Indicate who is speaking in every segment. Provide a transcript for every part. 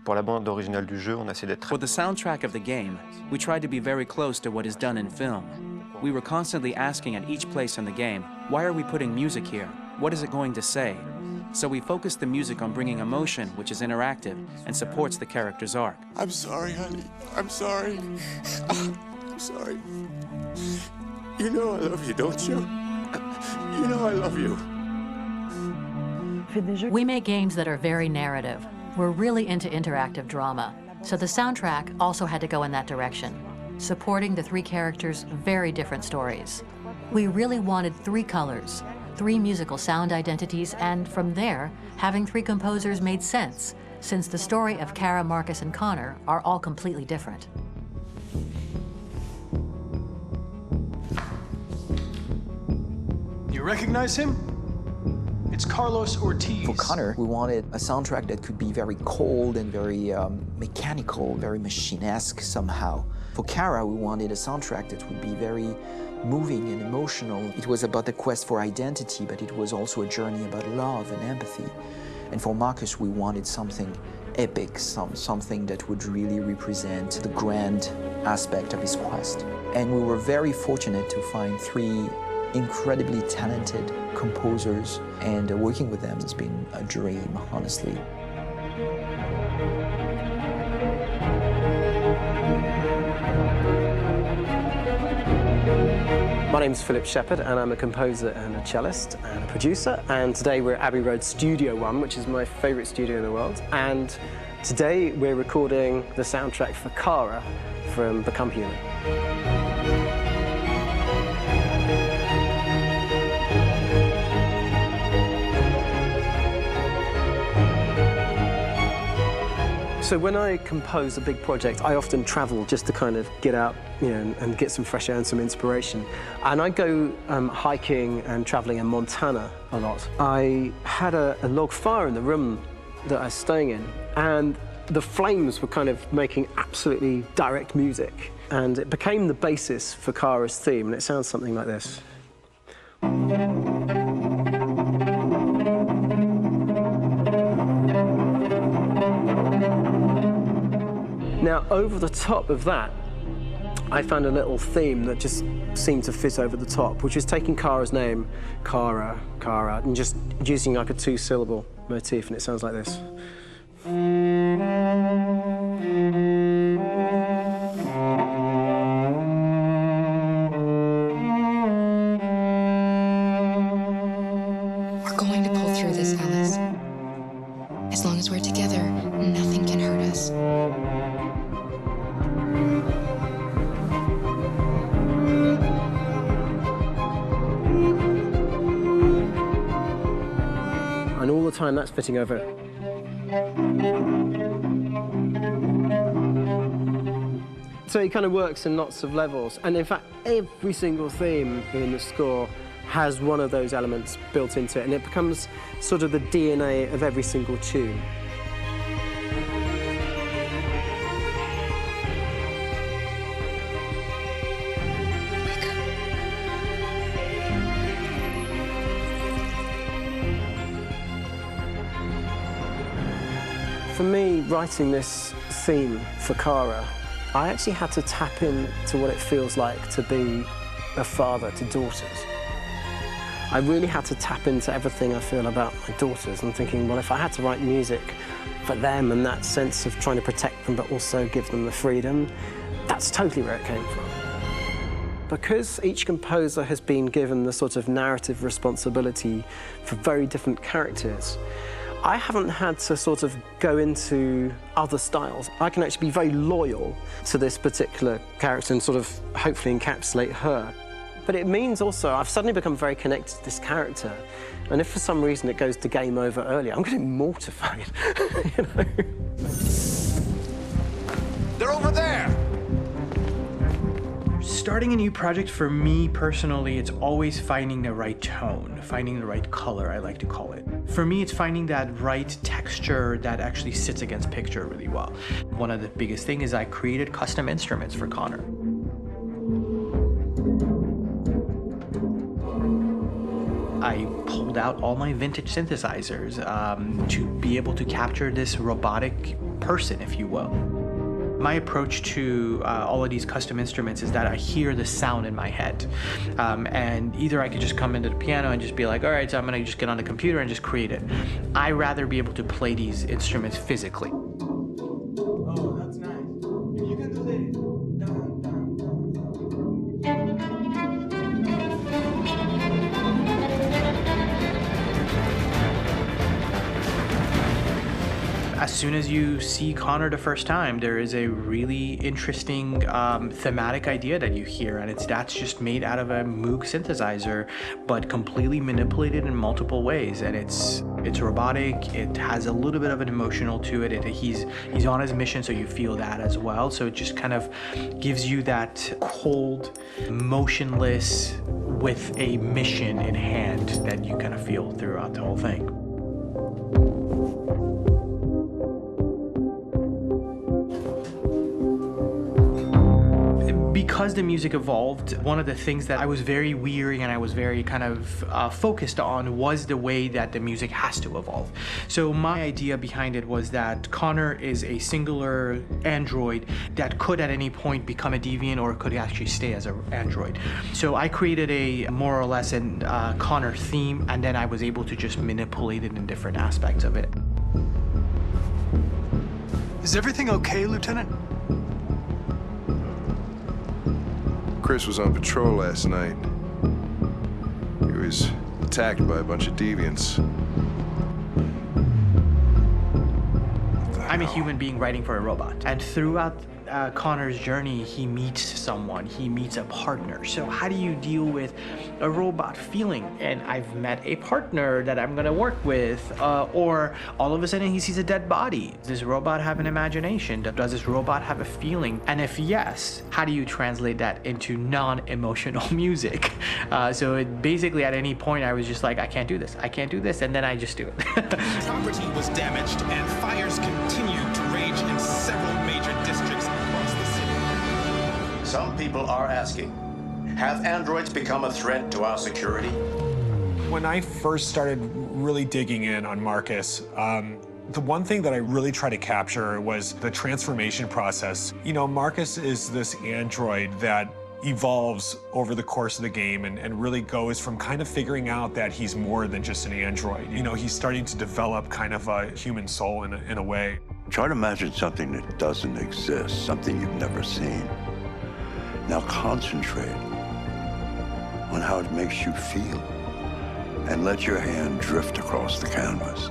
Speaker 1: Pour la bande originale du jeu, on a essayé d'être...
Speaker 2: For the soundtrack of the game, we tried to be very close to what is done in film. We were constantly asking at each place in the game, why are we putting music here? What is it going to say? So we focused the music on bringing emotion, which is interactive, and supports the character's arc.
Speaker 3: I'm sorry, honey. I'm sorry. I'm sorry. You know I love you, don't you? You know I love you.
Speaker 4: We make games that are very narrative. We're really into interactive drama, so the soundtrack also had to go in that direction, supporting the three characters' very different stories. We really wanted three colors, three musical sound identities, and from there, having three composers made sense, since the story of Kara, Markus, and Connor are all completely different.
Speaker 5: You recognize him? It's Carlos Ortiz.
Speaker 6: For Connor, we wanted a soundtrack that could be very cold and very mechanical, very machine-esque somehow. For Kara, we wanted a soundtrack that would be very moving and emotional. It was about the quest for identity, but it was also a journey about love and empathy. And for Markus, we wanted something epic, something that would really represent the grand aspect of his quest. And we were very fortunate to find three incredibly talented composers, and working with them has been a dream, honestly.
Speaker 7: My name's Philip Shepherd, and I'm a composer and a cellist and a producer. And today we're at Abbey Road Studio One, which is my favourite studio in the world. And today we're recording the soundtrack for Kara from Become Human. So when I compose a big project, I often travel just to kind of get out, and get some fresh air and some inspiration. And I go hiking and traveling in Montana a lot. I had a log fire in the room that I was staying in, and the flames were kind of making absolutely direct music. And it became the basis for Kara's theme, and it sounds something like this. Now, over the top of that, I found a little theme that just seemed to fit over the top, which is taking Kara's name, Kara, and just using like a two-syllable motif, and it sounds like this.
Speaker 8: We're going to pull through this, Alice. As long as we're together, nothing can hurt us.
Speaker 7: And all the time that's fitting over. So it kind of works in lots of levels. And in fact, every single theme in the score has one of those elements built into it, and it becomes sort of the DNA of every single tune. For me, writing this theme for Kara, I actually had to tap into what it feels like to be a father to daughters. I really had to tap into everything I feel about my daughters and thinking, well, if I had to write music for them and that sense of trying to protect them but also give them the freedom, that's totally where it came from. Because each composer has been given the sort of narrative responsibility for very different characters, I haven't had to sort of go into other styles. I can actually be very loyal to this particular character and sort of hopefully encapsulate her. But it means also I've suddenly become very connected to this character. And if for some reason it goes to game over early, I'm getting mortified,
Speaker 3: They're over there!
Speaker 9: Starting a new project, for me personally, it's always finding the right tone, finding the right color, I like to call it. For me, it's finding that right texture that actually sits against picture really well. One of the biggest things is I created custom instruments for Connor. I pulled out all my vintage synthesizers to be able to capture this robotic person, if you will. My approach to all of these custom instruments is that I hear the sound in my head. And either I could just come into the piano and just be like, all right, so I'm going to just get on the computer and just create it. I rather be able to play these instruments physically.
Speaker 5: Oh, that's nice. If you can do this.
Speaker 9: As soon as you see Connor the first time, there is a really interesting thematic idea that you hear, and that's just made out of a Moog synthesizer, but completely manipulated in multiple ways. And it's robotic. It has a little bit of an emotional to it. He's on his mission, so you feel that as well. So it just kind of gives you that cold, motionless, with a mission in hand that you kind of feel throughout the whole thing. Because the music evolved, one of the things that I was very weary and I was very kind of focused on was the way that the music has to evolve. So my idea behind it was that Connor is a singular android that could at any point become a deviant or could actually stay as an android. So I created a more or less an Connor theme, and then I was able to just manipulate it in different aspects of it.
Speaker 5: Is everything okay, Lieutenant?
Speaker 10: Chris was on patrol last night. He was attacked by a bunch of deviants.
Speaker 9: I'm a human being writing for a robot, and throughout Connor's journey, he meets someone, he meets a partner. So how do you deal with a robot feeling? And I've met a partner that I'm gonna work with, or all of a sudden he sees a dead body. Does this robot have an imagination? Does this robot have a feeling? And if yes, how do you translate that into non-emotional music? So it basically at any point I was just like, I can't do this, and then I just do it.
Speaker 11: Property was damaged and fires continued to rage in several major districts across the city.
Speaker 12: Some people are asking, have androids become a threat to our security?
Speaker 13: When I first started really digging in on Markus, the one thing that I really tried to capture was the transformation process. You know, Markus is this android that evolves over the course of the game and really goes from kind of figuring out that he's more than just an android. You know, he's starting to develop kind of a human soul in a way.
Speaker 14: Try to imagine something that doesn't exist, something you've never seen. Now concentrate on how it makes you feel and let your hand drift across the canvas.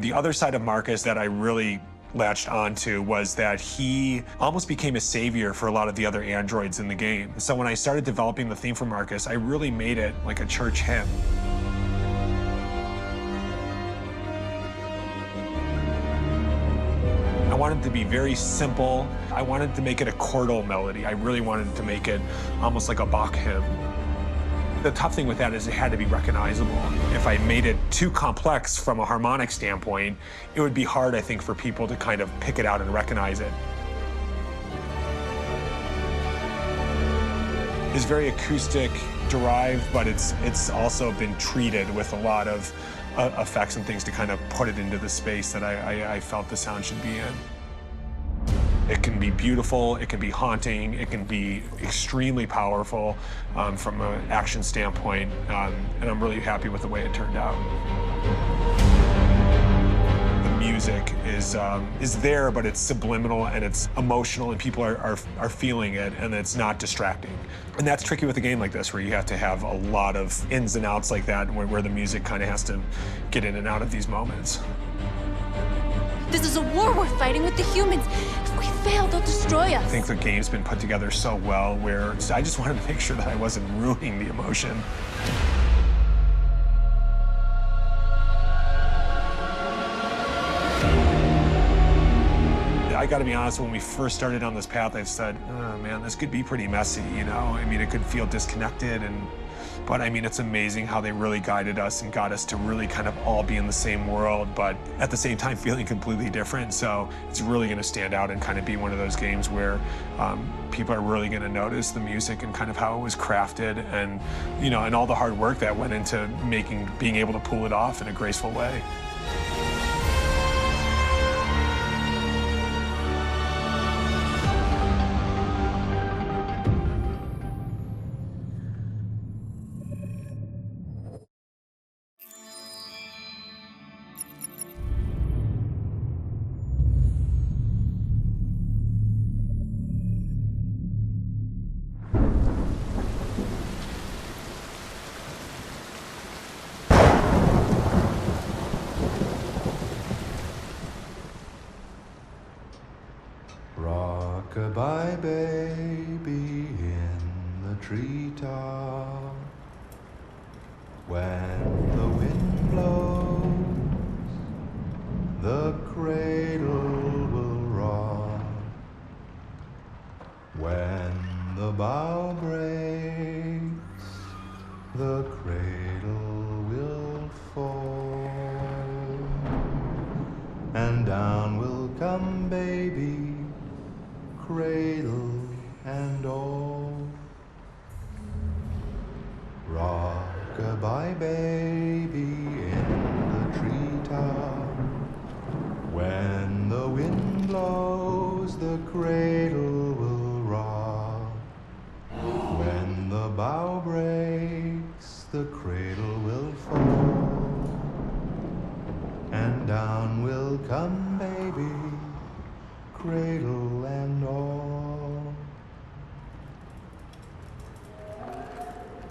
Speaker 13: The other side of Markus that I really latched onto was that he almost became a savior for a lot of the other androids in the game. So when I started developing the theme for Markus, I really made it like a church hymn. I wanted to be very simple. I wanted to make it a chordal melody. I really wanted to make it almost like a Bach hymn. The tough thing with that is it had to be recognizable. If I made it too complex from a harmonic standpoint, it would be hard, I think, for people to kind of pick it out and recognize it. It's very acoustic derived, but it's also been treated with a lot of effects and things to kind of put it into the space that I felt the sound should be in. It can be beautiful, it can be haunting, it can be extremely powerful from an action standpoint, and I'm really happy with the way it turned out. The music is there, but it's subliminal and it's emotional, and people are feeling it, and it's not distracting. And that's tricky with a game like this, where you have to have a lot of ins and outs like that, where the music kind of has to get in and out of these moments.
Speaker 15: This is a war we're fighting with the humans. If we fail, they'll destroy us.
Speaker 13: I think the game's been put together so well where I just wanted to make sure that I wasn't ruining the emotion. I gotta be honest, when we first started on this path, I said, oh man, this could be pretty messy, you know? I mean, it could feel disconnected, and But I mean, it's amazing how they really guided us and got us to really kind of all be in the same world, but at the same time feeling completely different. So it's really going to stand out and kind of be one of those games where people are really going to notice the music and kind of how it was crafted, and and all the hard work that went into being able to pull it off in a graceful way.
Speaker 16: Rock-a-bye baby in the treetop. When the wind blows, the cradle will rock. When the bough breaks, the cradle will fall. And down will come baby, cradle and all. Rock-a-bye baby in the treetop. When the wind blows, the cradle will rock. When the bough breaks, the cradle will fall. And down will come baby, cradle and all.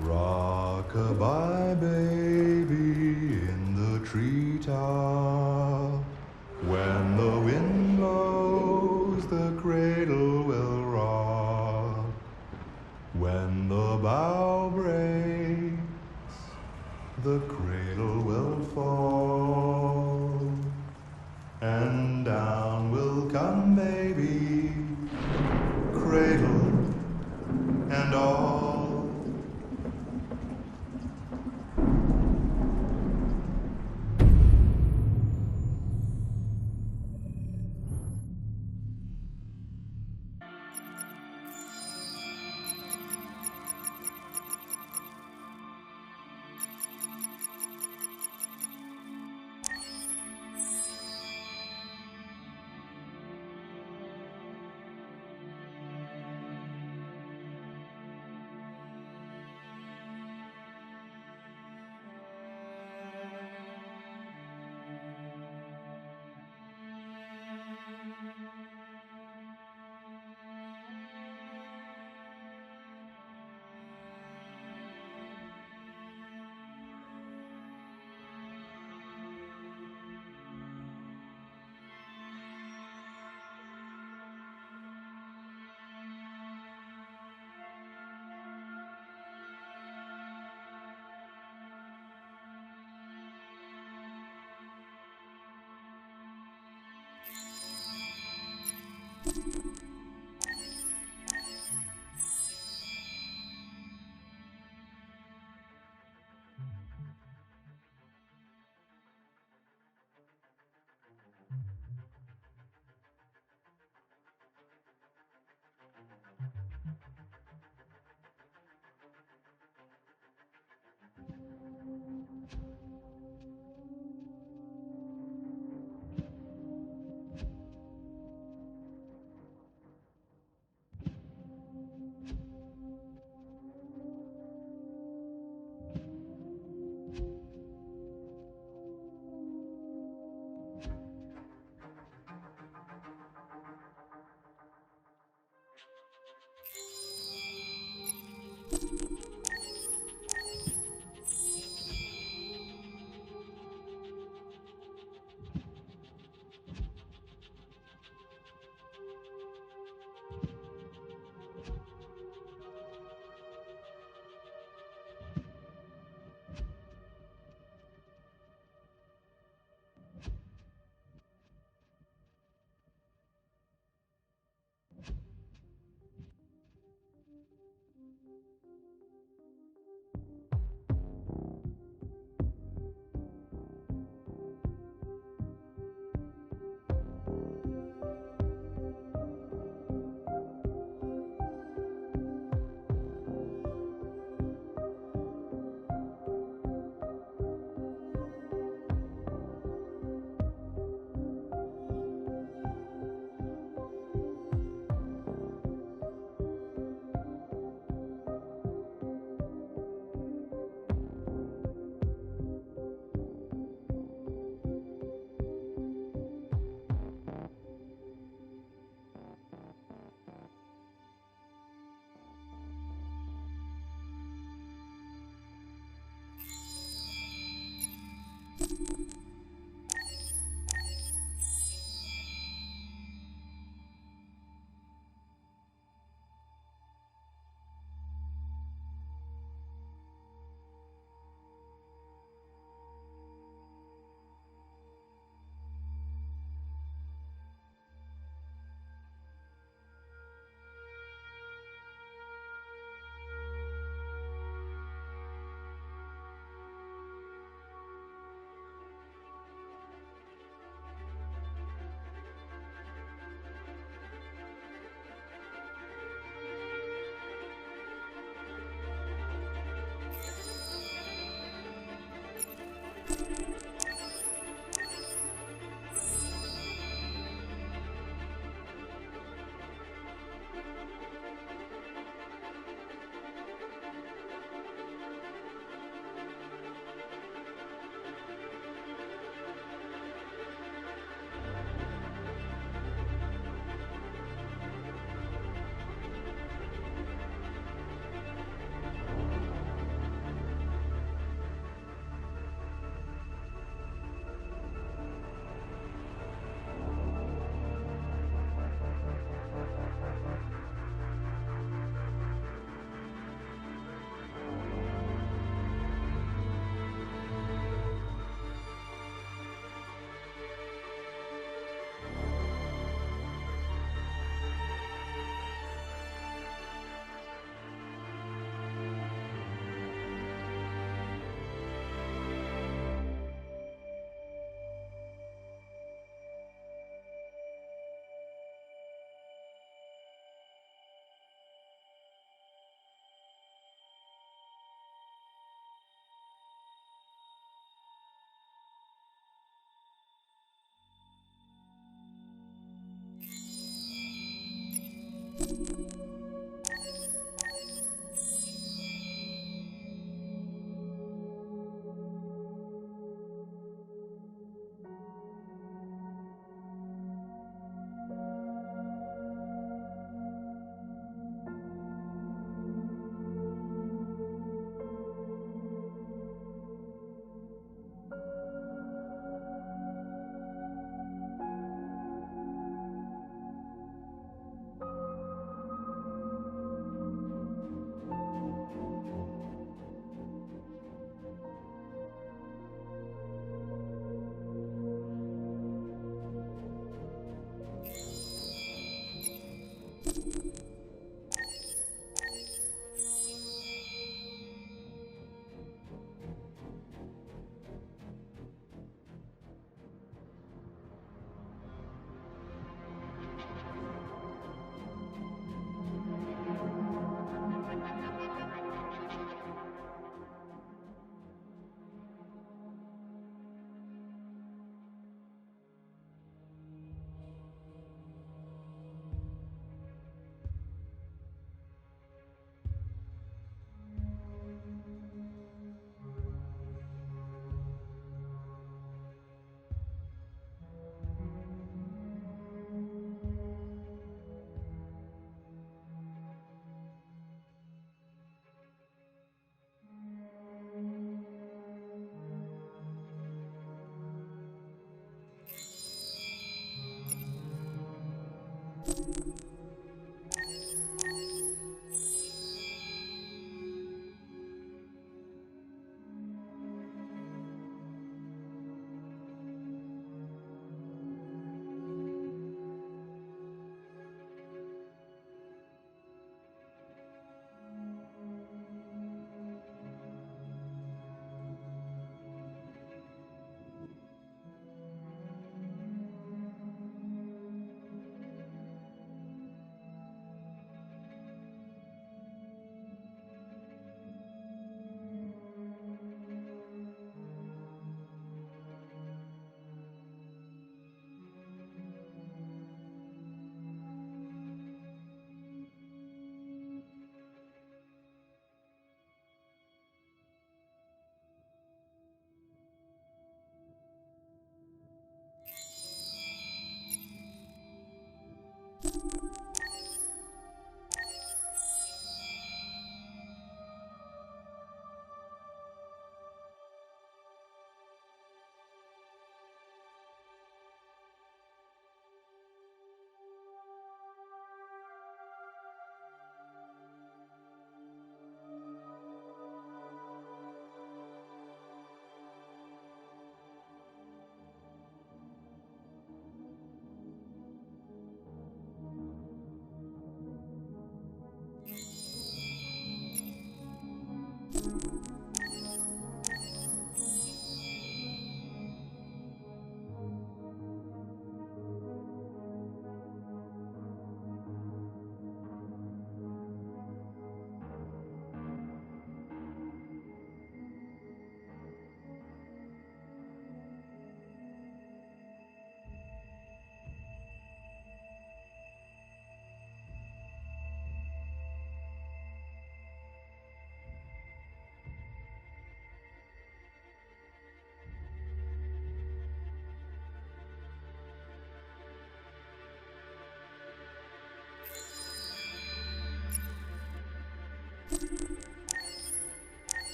Speaker 16: Rock-a-bye baby in the treetop. When the wind blows, the cradle will rock. When the bough breaks, the cradle will fall. And down will come baby, cradle and all.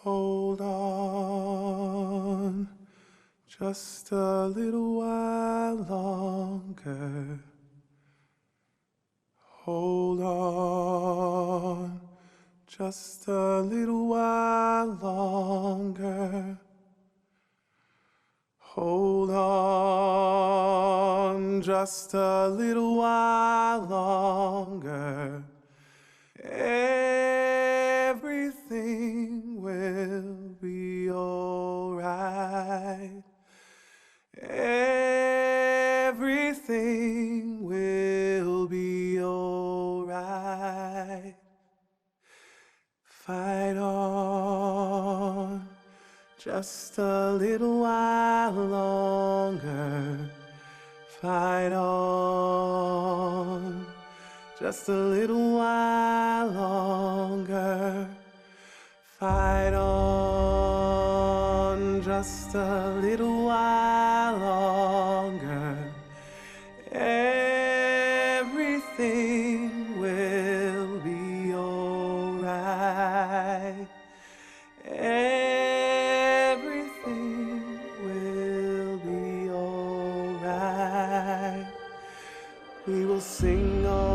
Speaker 17: Hold on just a little while longer. Hold on just a little while longer. Hold on just a little while longer. Everything will be alright. Everything will be alright. Fight on just a little while longer. Fight on just a little while longer. Fight on just a little while longer. Everything will be alright. Everything will be alright. We will sing all